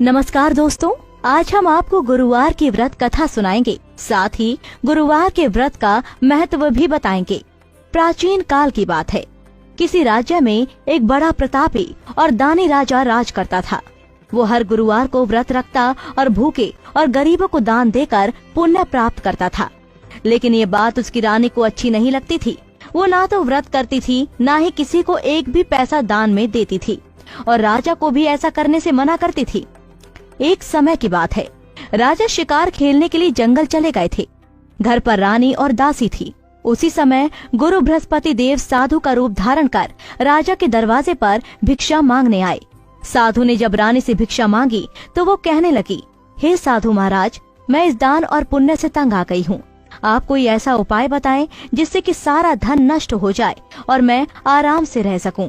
नमस्कार दोस्तों, आज हम आपको गुरुवार की व्रत कथा सुनाएंगे। साथ ही गुरुवार के व्रत का महत्व भी बताएंगे। प्राचीन काल की बात है। किसी राज्य में एक बड़ा प्रतापी और दानी राजा राज करता था। वो हर गुरुवार को व्रत रखता और भूखे और गरीबों को दान देकर पुण्य प्राप्त करता था। लेकिन ये बात उसकी रानी को अच्छी नहीं लगती थी। वो ना तो व्रत करती थी, ना ही किसी को एक भी पैसा दान में देती थी और राजा को भी ऐसा करने से मना करती थी। एक समय की बात है। राजा शिकार खेलने के लिए जंगल चले गए थे। घर पर रानी और दासी थी। उसी समय गुरु बृहस्पति देव साधु का रूप धारण कर राजा के दरवाजे पर भिक्षा मांगने आए। साधु ने जब रानी से भिक्षा मांगी तो वो कहने लगी, हे साधु महाराज, मैं इस दान और पुण्य से तंग आ गई हूँ। आप कोई ऐसा उपाय बताएं जिससे कि सारा धन नष्ट हो जाए और मैं आराम से रह सकूं।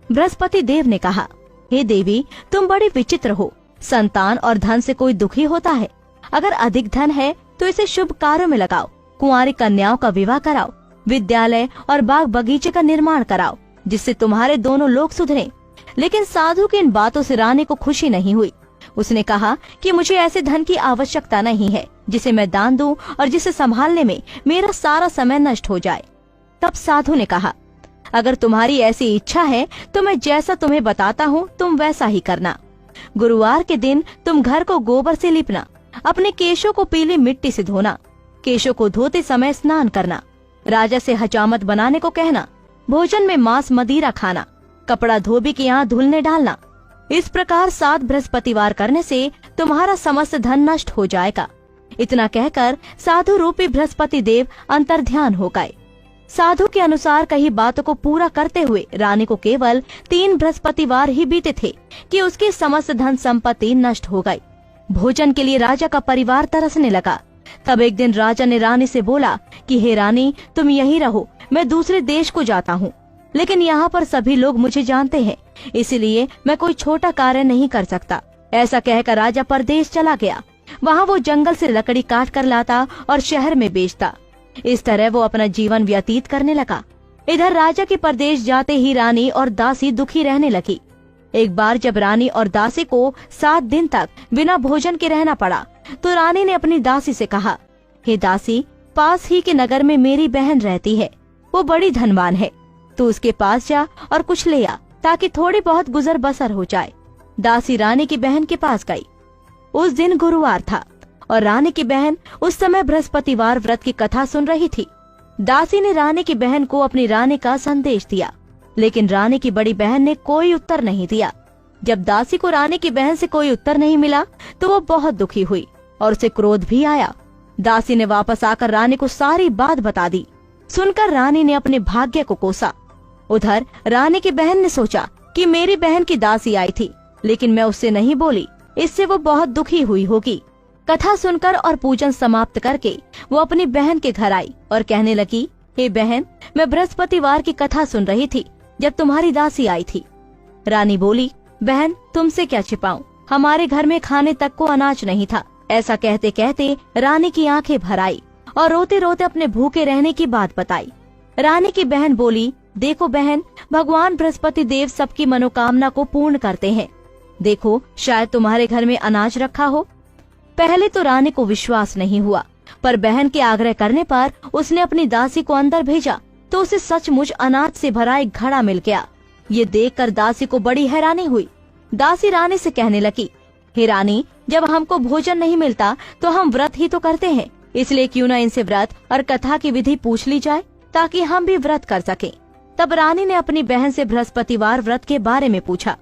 बृहस्पति देव ने कहा, हे देवी, तुम बड़ी विचित्र हो। संतान और धन से कोई दुखी होता है? अगर अधिक धन है तो इसे शुभ कार्यों में लगाओ। कुंवारी कन्याओं का विवाह कराओ, विद्यालय और बाग बगीचे का निर्माण कराओ, जिससे तुम्हारे दोनों लोग सुधरें। लेकिन साधु की इन बातों से रानी को खुशी नहीं हुई। उसने कहा कि मुझे ऐसे धन की आवश्यकता नहीं है जिसे मैं दान दूं और जिसे संभालने में मेरा सारा समय नष्ट हो जाए। तब साधु ने कहा, अगर तुम्हारी ऐसी इच्छा है तो मैं जैसा तुम्हें बताता हूँ तुम वैसा ही करना। गुरुवार के दिन तुम घर को गोबर से लीपना, अपने केशों को पीली मिट्टी से धोना, केशों को धोते समय स्नान करना, राजा से हजामत बनाने को कहना, भोजन में मांस मदिरा खाना, कपड़ा धोबी के यहाँ धुलने डालना। इस प्रकार 7 बृहस्पतिवार करने से तुम्हारा समस्त धन नष्ट हो जाएगा। इतना कहकर साधु रूपी बृहस्पति देव अंतर्ध्यान हो गए। साधु के अनुसार कही बातों को पूरा करते हुए रानी को केवल 3 बृहस्पतिवार ही बीते थे कि उसकी समस्त धन संपत्ति नष्ट हो गई। भोजन के लिए राजा का परिवार तरसने लगा। तब एक दिन राजा ने रानी से बोला कि हे रानी, तुम यहीं रहो, मैं दूसरे देश को जाता हूँ। लेकिन यहाँ पर सभी लोग मुझे जानते हैं, इसलिए मैं कोई छोटा कार्य नहीं कर सकता। ऐसा कहकर राजा परदेश चला गया। वहाँ वो जंगल से लकड़ी काट कर लाता और शहर में बेचता। इस तरह वो अपना जीवन व्यतीत करने लगा। इधर राजा के परदेश जाते ही रानी और दासी दुखी रहने लगी। एक बार जब रानी और दासी को 7 दिन तक बिना भोजन के रहना पड़ा तो रानी ने अपनी दासी से कहा, हे दासी, पास ही के नगर में मेरी बहन रहती है। वो बड़ी धनवान है। तू उसके पास जा और कुछ ले आ ताकि थोड़ी बहुत गुजर बसर हो जाए। दासी रानी की बहन के पास गई। उस दिन गुरुवार था और रानी की बहन उस समय बृहस्पतिवार व्रत की कथा सुन रही थी। दासी ने रानी की बहन को अपनी रानी का संदेश दिया, लेकिन रानी की बड़ी बहन ने कोई उत्तर नहीं दिया। जब दासी को रानी की बहन से कोई उत्तर नहीं मिला तो वो बहुत दुखी हुई और उसे क्रोध भी आया। दासी ने वापस आकर रानी को सारी बात बता दी। सुनकर रानी ने अपने भाग्य को कोसा। उधर रानी की बहन ने सोचा कि मेरी बहन की दासी आई थी, लेकिन मैं उससे नहीं बोली, इससे वो बहुत दुखी हुई होगी। कथा सुनकर और पूजन समाप्त करके वो अपनी बहन के घर आई और कहने लगी, हे बहन, मैं बृहस्पतिवार की कथा सुन रही थी जब तुम्हारी दासी आई थी। रानी बोली, बहन, तुमसे क्या छिपाऊं, हमारे घर में खाने तक को अनाज नहीं था। ऐसा कहते कहते रानी की आंखें भर आई और रोते रोते अपने भूखे रहने की बात बताई। रानी की बहन बोली, देखो बहन, भगवान बृहस्पति देव सबकी मनोकामना को पूर्ण करते हैं। देखो, शायद तुम्हारे घर में अनाज रखा हो। पहले तो रानी को विश्वास नहीं हुआ, पर बहन के आग्रह करने पर उसने अपनी दासी को अंदर भेजा तो उसे सचमुच अनाज से भरा एक घड़ा मिल गया। ये देखकर दासी को बड़ी हैरानी हुई। दासी रानी से कहने लगी, हे रानी, जब हमको भोजन नहीं मिलता तो हम व्रत ही तो करते हैं, इसलिए क्यों न इनसे व्रत और कथा की विधि पूछ ली जाए ताकि हम भी व्रत कर सकें। तब रानी ने अपनी बहन से बृहस्पतिवार व्रत के बारे में पूछा।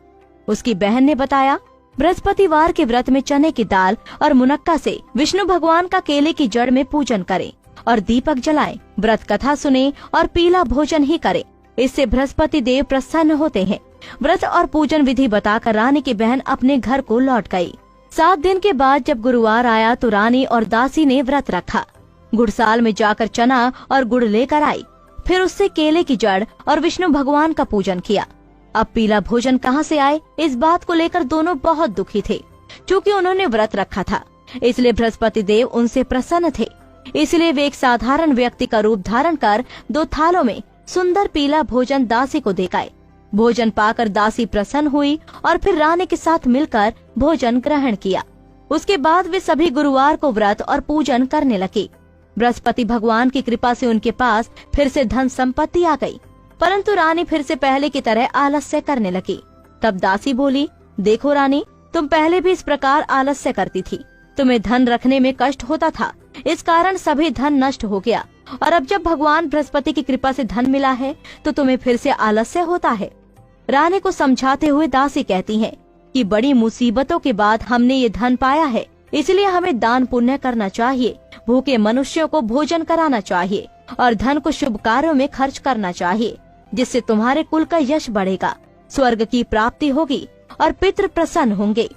उसकी बहन ने बताया, बृहस्पतिवार के व्रत में चने की दाल और मुनक्का से विष्णु भगवान का केले की जड़ में पूजन करें और दीपक जलाएं, व्रत कथा सुने और पीला भोजन ही करें। इससे बृहस्पति देव प्रसन्न होते हैं। व्रत और पूजन विधि बताकर रानी की बहन अपने घर को लौट गई। 7 दिन के बाद जब गुरुवार आया तो रानी और दासी ने व्रत रखा। गुड़साल में जाकर चना और गुड़ लेकर आई, फिर उससे केले की जड़ और विष्णु भगवान का पूजन किया। अब पीला भोजन कहाँ से आए, इस बात को लेकर दोनों बहुत दुखी थे। क्योंकि उन्होंने व्रत रखा था, इसलिए बृहस्पति देव उनसे प्रसन्न थे। इसलिए वे एक साधारण व्यक्ति का रूप धारण कर 2 थालों में सुंदर पीला भोजन दासी को दे गए। भोजन पाकर दासी प्रसन्न हुई और फिर रानी के साथ मिलकर भोजन ग्रहण किया। उसके बाद वे सभी गुरुवार को व्रत और पूजन करने लगे। बृहस्पति भगवान की कृपा से उनके पास फिर से धन संपत्ति आ गई, परंतु रानी फिर से पहले की तरह आलस्य करने लगी। तब दासी बोली, देखो रानी, तुम पहले भी इस प्रकार आलस्य करती थी। तुम्हें धन रखने में कष्ट होता था, इस कारण सभी धन नष्ट हो गया, और अब जब भगवान बृहस्पति की कृपा से धन मिला है तो तुम्हें फिर से आलस्य होता है। रानी को समझाते हुए दासी कहती है कि बड़ी मुसीबतों के बाद हमने ये धन पाया है, इसलिए हमें दान पुण्य करना चाहिए, भूखे मनुष्यों को भोजन कराना चाहिए और धन को शुभ कार्यों में खर्च करना चाहिए, जिससे तुम्हारे कुल का यश बढ़ेगा, स्वर्ग की प्राप्ति होगी और पितृ प्रसन्न होंगे।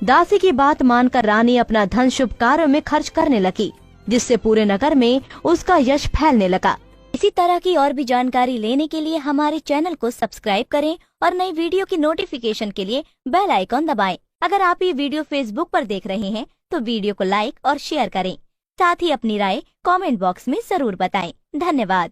दासी की बात मानकर रानी अपना धन शुभ कार्यों में खर्च करने लगी, जिससे पूरे नगर में उसका यश फैलने लगा। इसी तरह की और भी जानकारी लेने के लिए हमारे चैनल को सब्सक्राइब करें और नई वीडियो की नोटिफिकेशन के लिए बेल आइकॉन दबाएं। अगर आप ये वीडियो फेसबुक पर देख रहे हैं तो वीडियो को लाइक और शेयर करें। साथ ही अपनी राय कमेंट बॉक्स में जरूर बताएं। धन्यवाद।